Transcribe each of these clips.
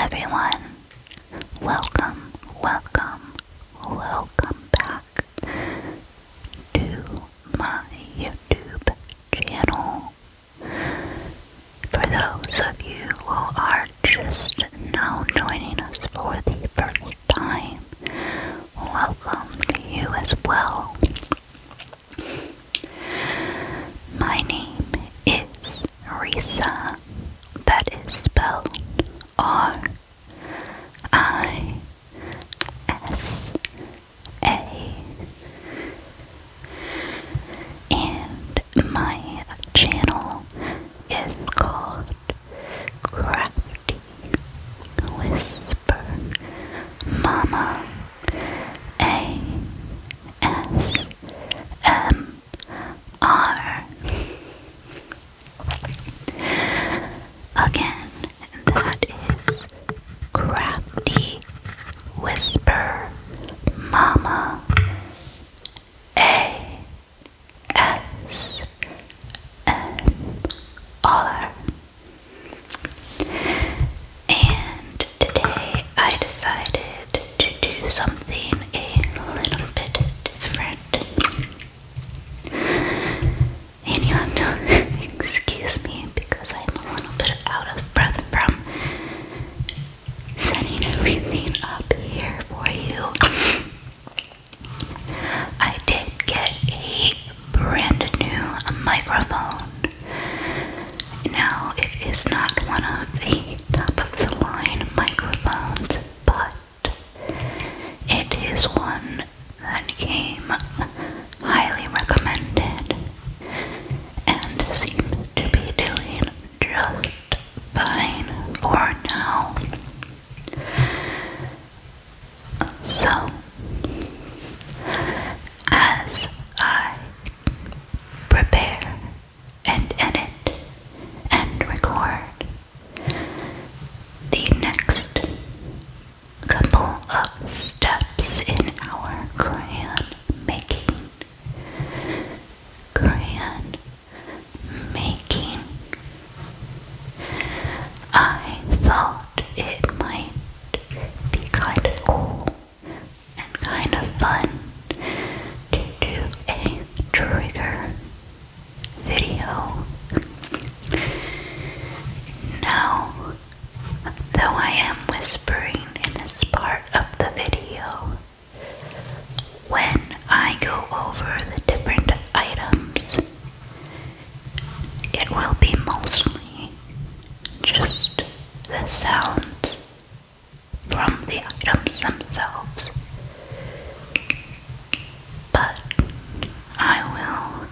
everyone. Welcome back to my YouTube channel. For those of you who are just now joining us for the first time, welcome to you as well. My name is Risa. That is spelled R-I-S-A. And my channel is called Crafty Whisper Mama ASMR. Again, that is Crafty Whisper Mama ASMR. And today I decided to do something a little bit different. And you have to excuse me because I'm a little bit out of breath from setting everything up here for you. I did get a brand new microphone. Now, it is not one of the top of the line microphones, but it is one that came highly recommended and seems to be doing just fine for now. So, as I prepare and edit and record the next couple of steps in our crayon making, I thought it might be kind of cool and kind of fun to do a trigger video. Now, though I am whispering in this part of the video, when I go over the different items, it will be mostly just the sounds from the items themselves. But I will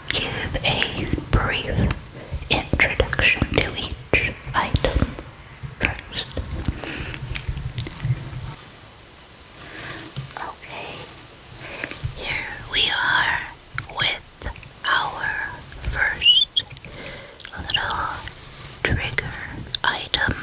give a brief introduction to each item first. Okay, here we are with our first little trigger item.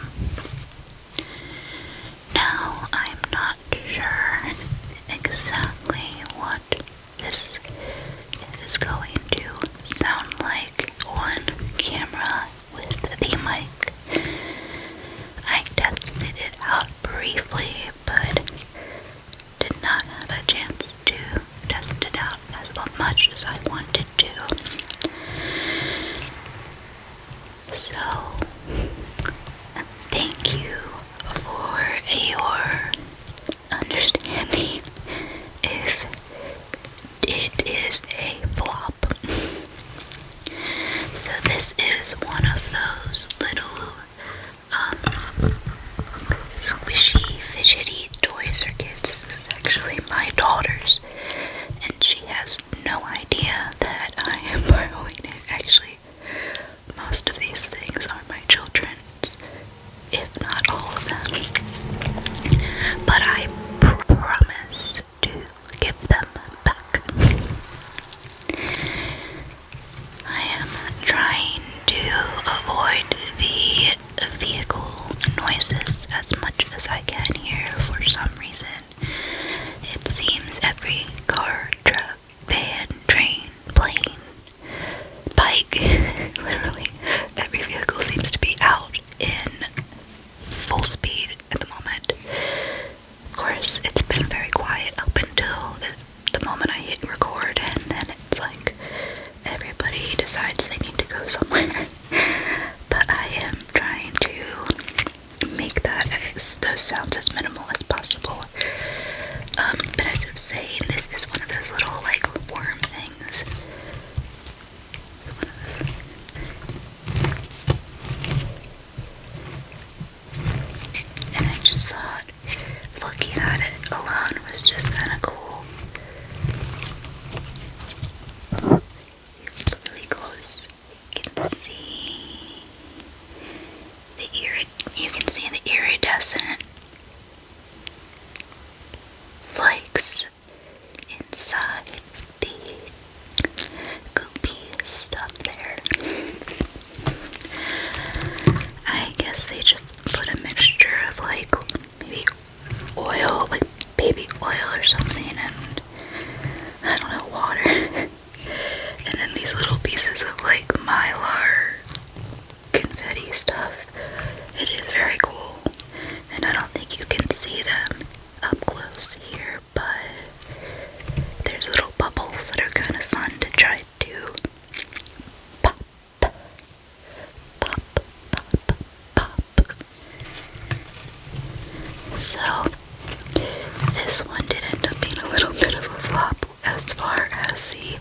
this one did end up being a little bit of a flop as far as the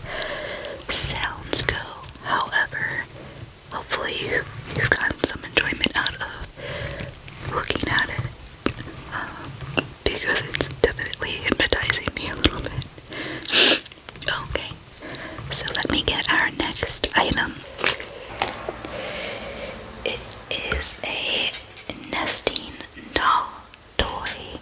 sounds go. However, hopefully you've gotten some enjoyment out of looking at it, because it's definitely hypnotizing me a little bit. Okay, so let me get our next item. It is a nesting doll toy,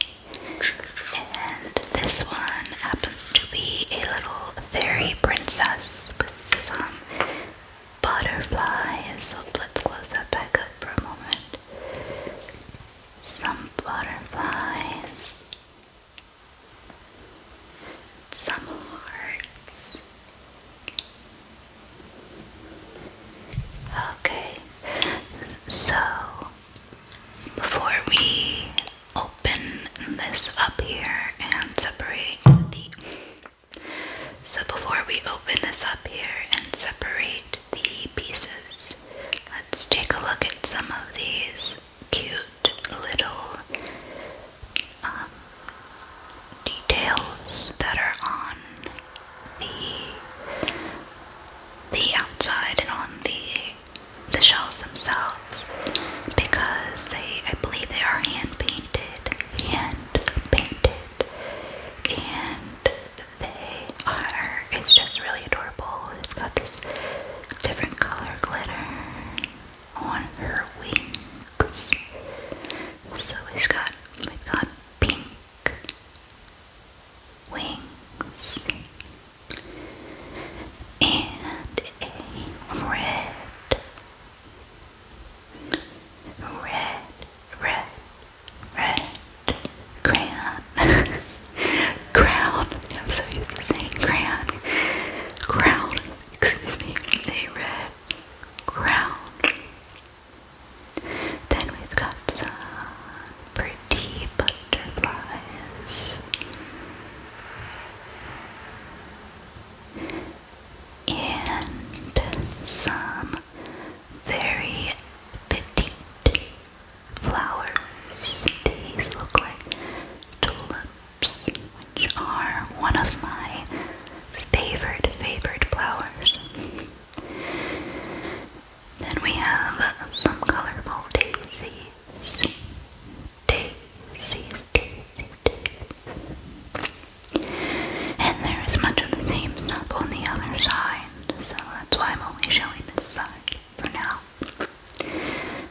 and this one happens to be a little fairy princess with some butterflies. So let's close that back up for a moment. Some butterflies, some hearts. Okay, so before we open this up here and separate the pieces, let's take a look at some of these cute little details that are on the outside and on the shells themselves, because I believe they are hand painted, and it's just really adorable. It's got this different color glitter on her wings. So we've got pink wings and a red crayon. Crown. I'm so used to saying crayon. Crown. Excuse me. A red crown. Then we've got some pretty butterflies. And some very petite flowers. These look like tulips, which are one of my favorite flowers. Then we have some colorful daisies. And there is much of the same stuff on the other side, so that's why I'm only showing this side for now.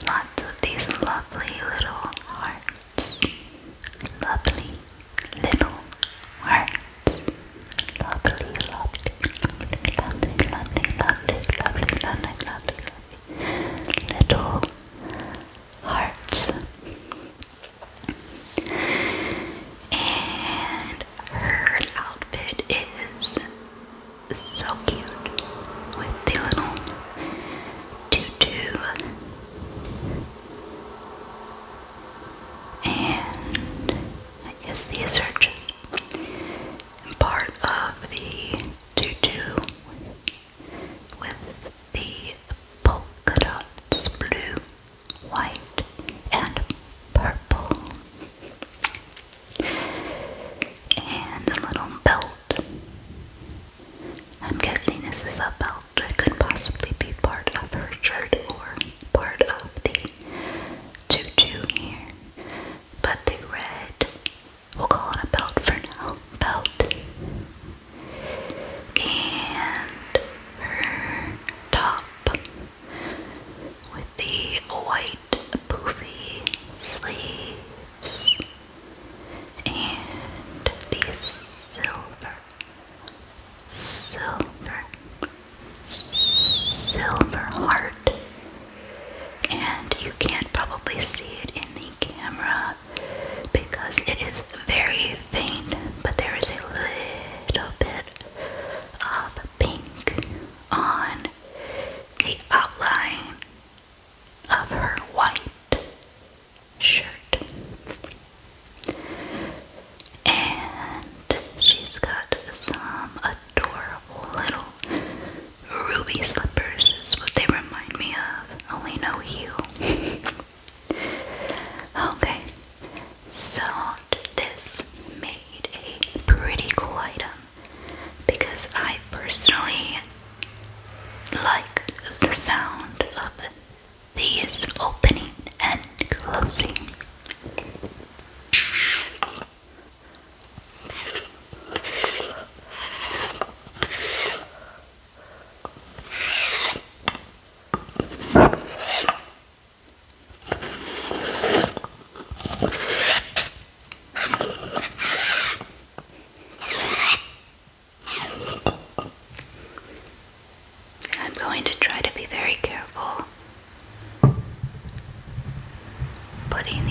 Lots of these lovely little hearts. Lovely little hearts. Lovely little hearts. And her outfit is so cute with the little tutu, and I guess these are just part of the tutu with the polka dots, blue, white, and purple, and a little belt. I'm guessing this is a belt. It could possibly be part of her shirt or part of the tutu here, but the red, we'll call it a belt for now, belt, and her top with the white poofy sleeves and the silver heart. And you can't probably see it in the camera because it is very faint, but there is a little bit of pink on the outline of her white shirt. And she's got some adorable little ruby slippers, is what they remind me of, only no heel. Okay, so this made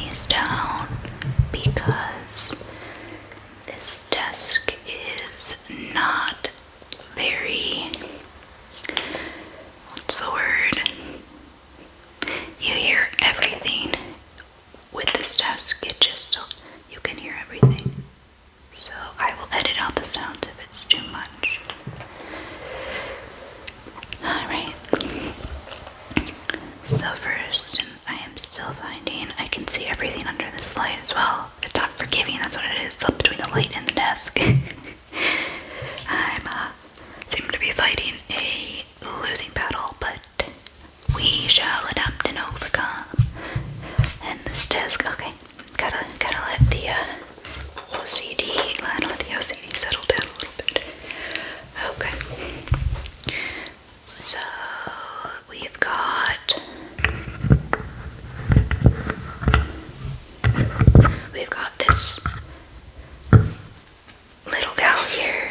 these down because this desk is not very, what's the word? You hear everything with this desk. It just, you can hear everything. So I will edit out the sounds if it's too much. Alright. So first, I am still finding I can see everything under this light as well. It's not forgiving, that's what it is. It's up between the light and the desk. I'm seem to be fighting a losing battle, but we shall adapt and overcome. And this desk, okay, gotta let the OCD settle down a little bit. Okay. So we've got this little gal here.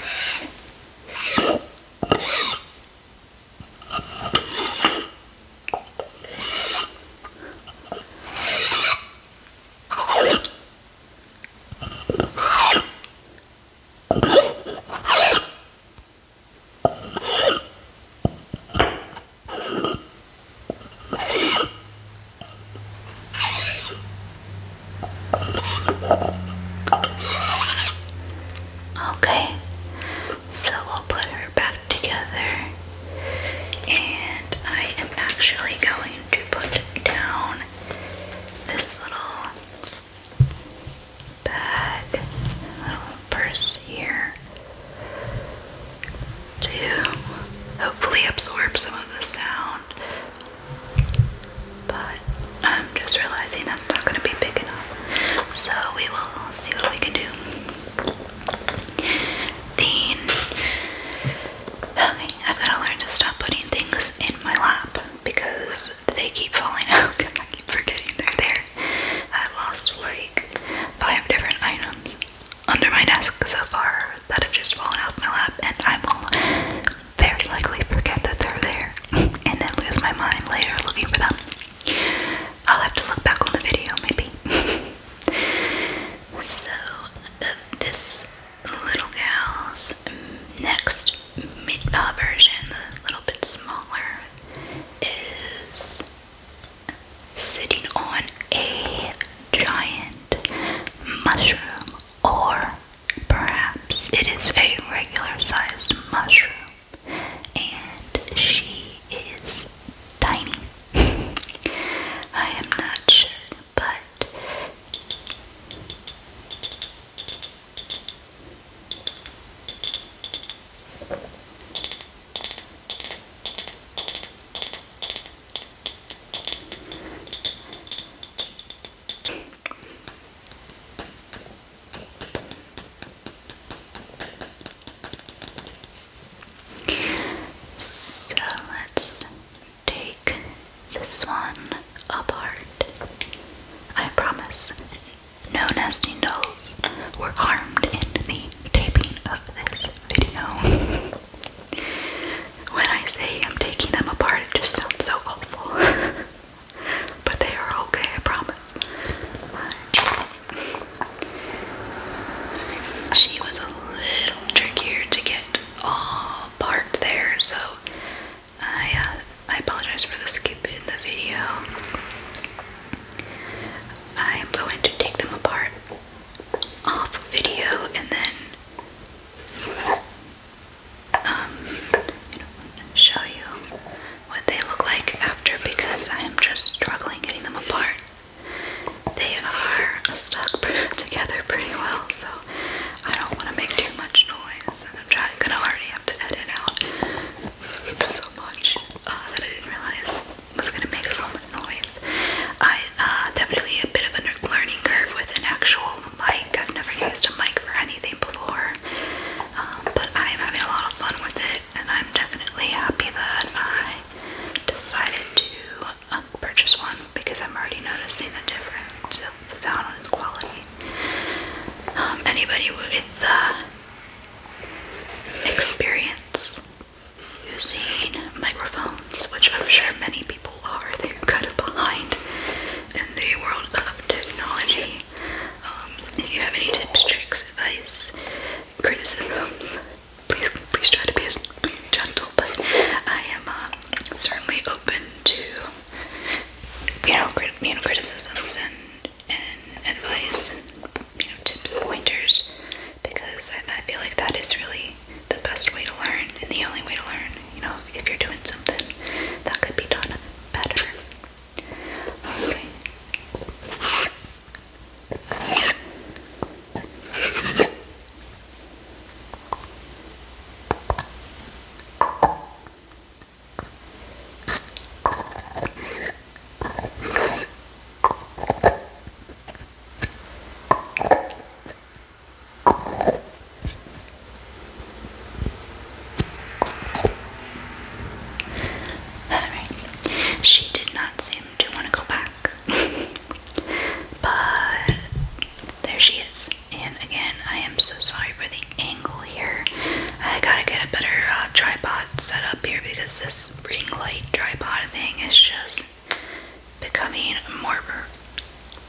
Okay, so we'll put her back together, and I am actually going to put down this little bag, little purse here to hopefully absorb some of the sound, but I'm just realizing that's not going to be big enough, so we will see what we can do. Okay, I've got to learn to stop putting things in my lap because they keep falling out and I keep forgetting they're there. I've lost like 5 different items under my desk so far that have just fallen out of my lap, and I will very likely forget that they're there and then lose my mind later looking for them. I'll have to look back on the video maybe. So this little gal's next version, the little bit smaller, is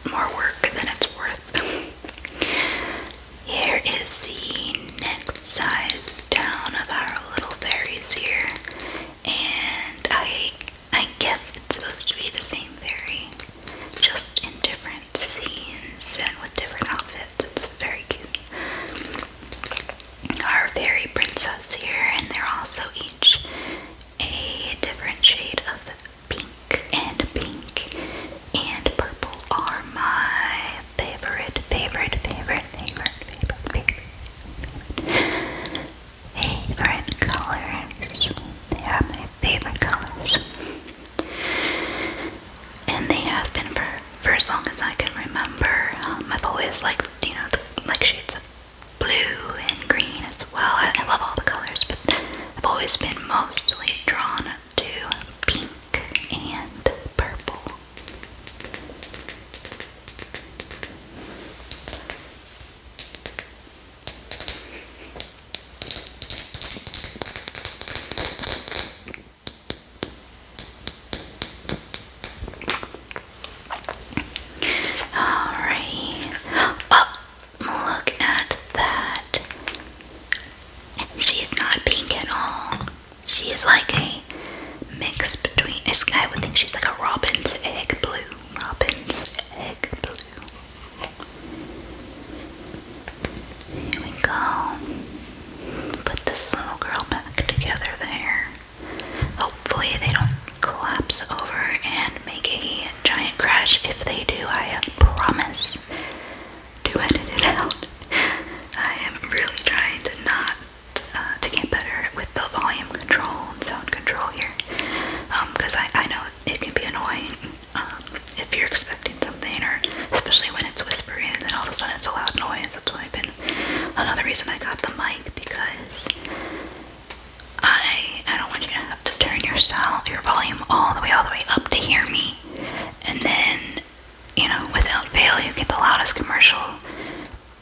more work than it's worth. Here is the next size down of our little fairies here, and I guess it's supposed to be the same fairy, just in different scenes and with different outfits. It's very cute. Our fairy princess here, and they're also each a different shade of pink, and pink and purple are my favorite colors. They are my favorite colors. And they have been for as long as I can remember. I've always liked, like shades of blue and green as well. I love all the colors, but I've always been mostly drawn to pink and purple. Alrighty. Oh, look at that. She's not pink at all. She is like a mix between, I would think she's like a robin's egg blue. Robin's egg blue. Here we go. Put this little girl back together there. Hopefully they don't collapse over and make a giant crash. If they do, I promise to edit it out. I am really trying to not to get better with the volume control and sound control here, because I know it can be annoying if you're expecting something, or especially when it's whispering and then all of a sudden it's a loud noise. That's why another reason I got the mic, because I don't want you to have to turn your volume all the way up to hear me, and then without fail you get the loudest commercial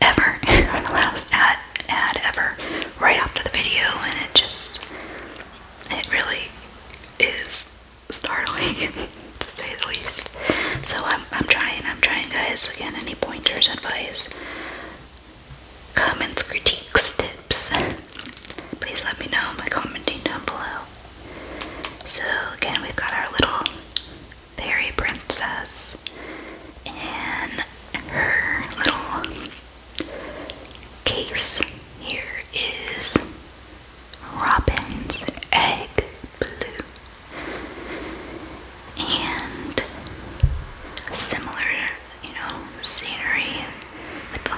ever or the loudest ad ever right after the video, and it really is startling to say the least. So I'm trying guys. Again, any pointers, advice, comments, critiques, tips, please let me know by commenting down below. So again, we've got our little fairy princess, and her little case here is robin's egg blue, and similar, scenery with the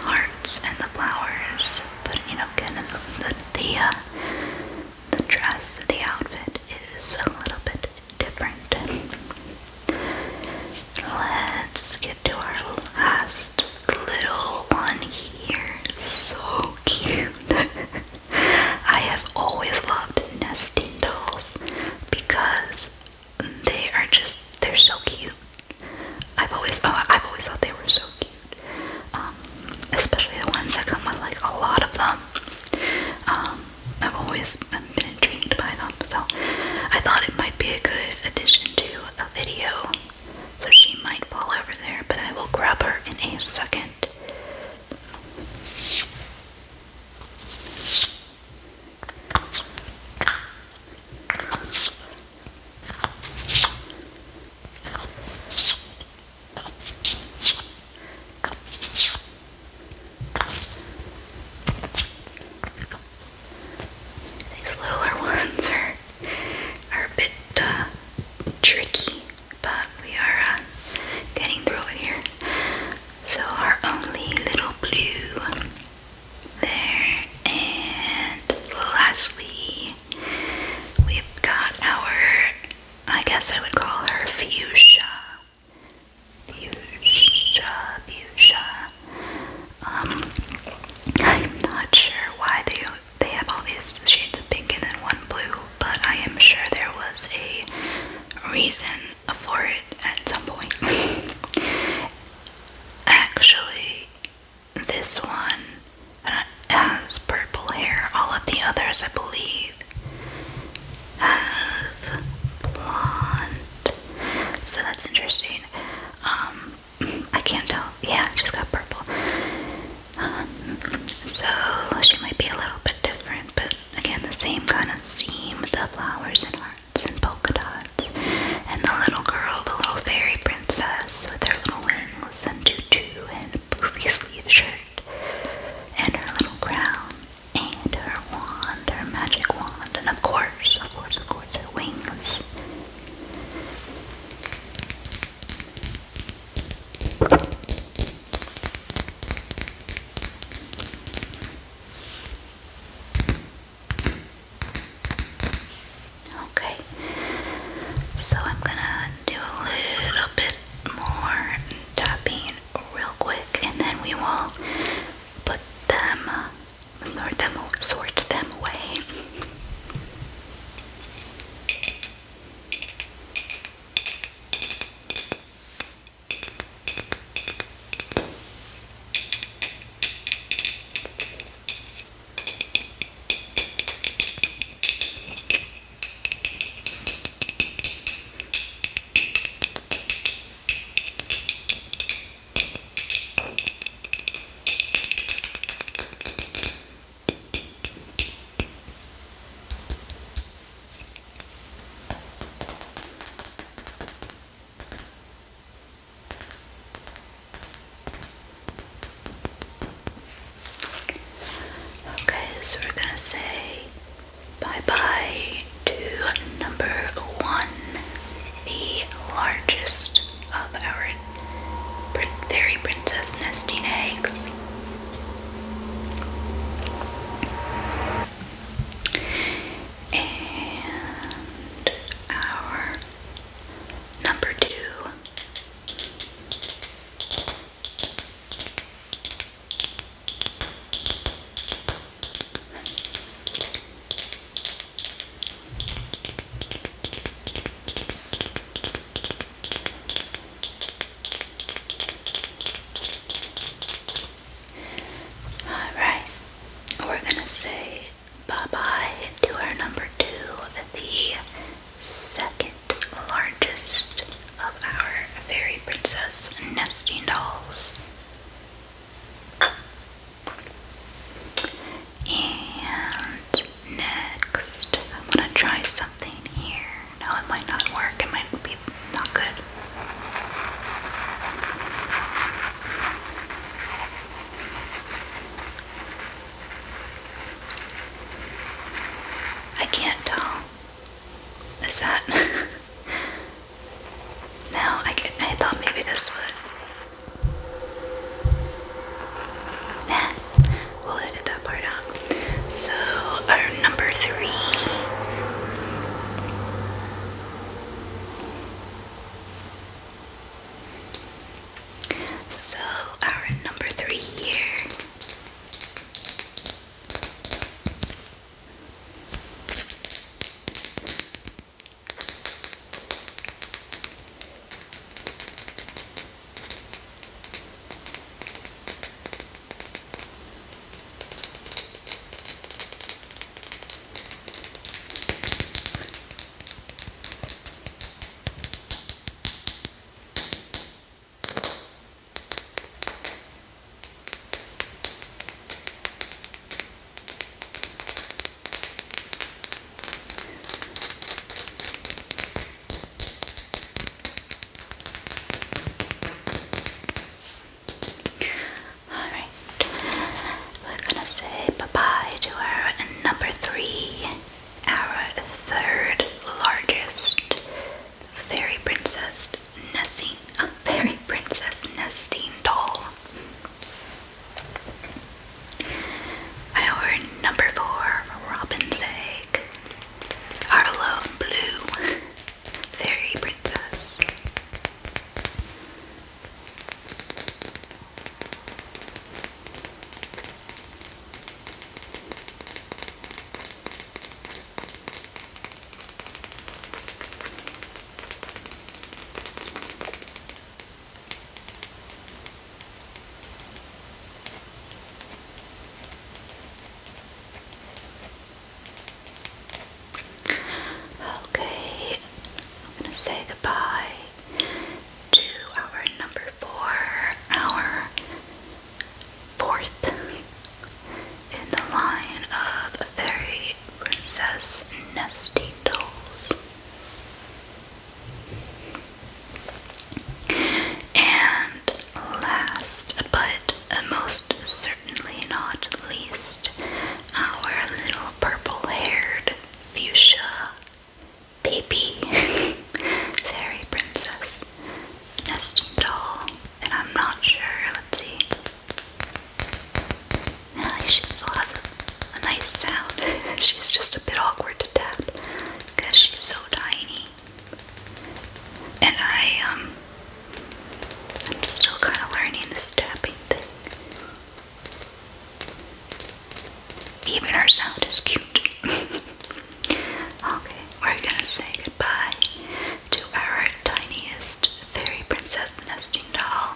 Princess nesting doll,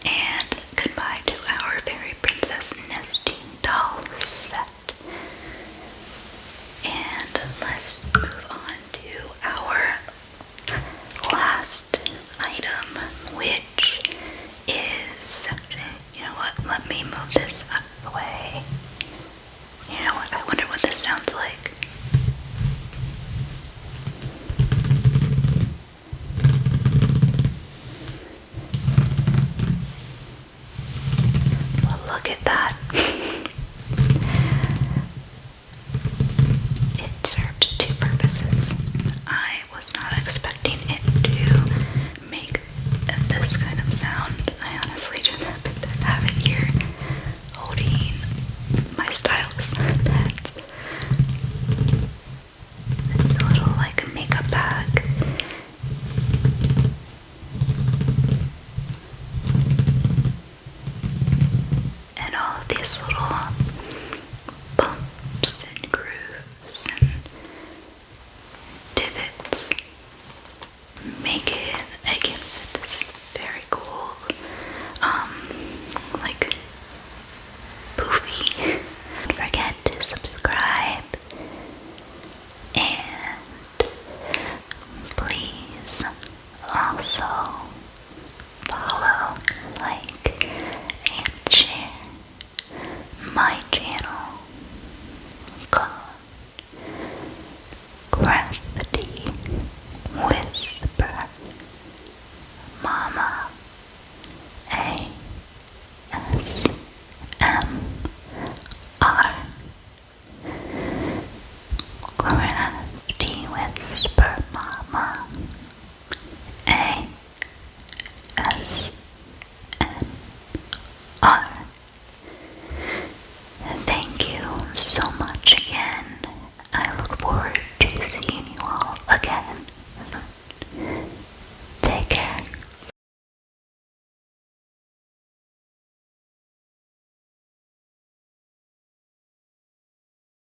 and goodbye to our Fairy Princess nesting doll set. And let's move on to our last item, which is, you know what, let me move this out of the way. You know what, I wonder what this sounds like. Well, look at that.